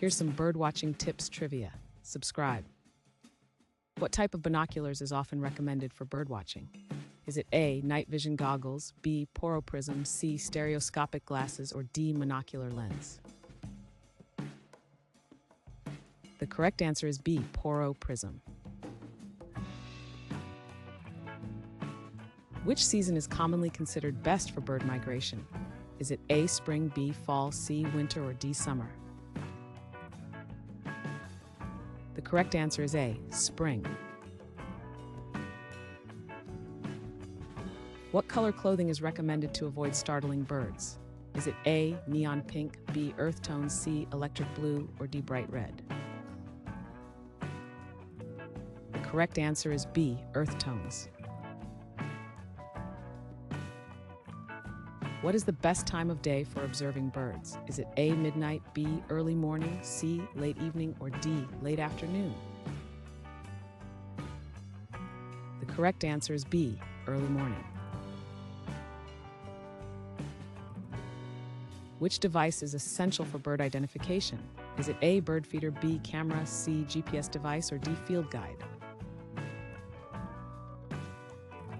Here's some birdwatching tips trivia. Subscribe. What type of binoculars is often recommended for birdwatching? Is it A, night vision goggles, B, poroprism, C, stereoscopic glasses, or D, monocular lens? The correct answer is B, poroprism. Which season is commonly considered best for bird migration? Is it A, spring, B, fall, C, winter, or D, summer? The correct answer is A, spring. What color clothing is recommended to avoid startling birds? Is it A, neon pink, B, earth tone, C, electric blue, or D, bright red? The correct answer is B, earth tones. What is the best time of day for observing birds? Is it A, midnight, B, early morning, C, late evening, or D, late afternoon? The correct answer is B, early morning. Which device is essential for bird identification? Is it A, bird feeder, B, camera, C, GPS device, or D, field guide?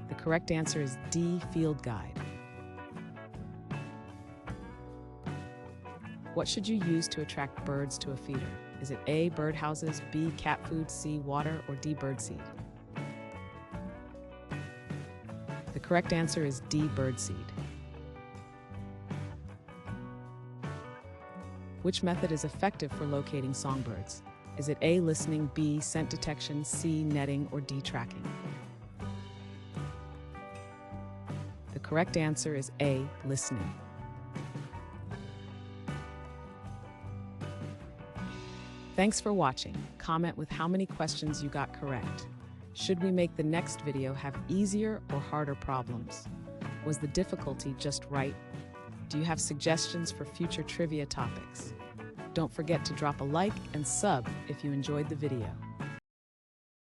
The correct answer is D, field guide. What should you use to attract birds to a feeder? Is it A, birdhouses, B, cat food, C, water, or D, birdseed? The correct answer is D, birdseed. Which method is effective for locating songbirds? Is it A, listening, B, scent detection, C, netting, or D, tracking? The correct answer is A, listening. Thanks for watching. Comment with how many questions you got correct. Should we make the next video have easier or harder problems? Was the difficulty just right? Do you have suggestions for future trivia topics? Don't forget to drop a like and sub if you enjoyed the video.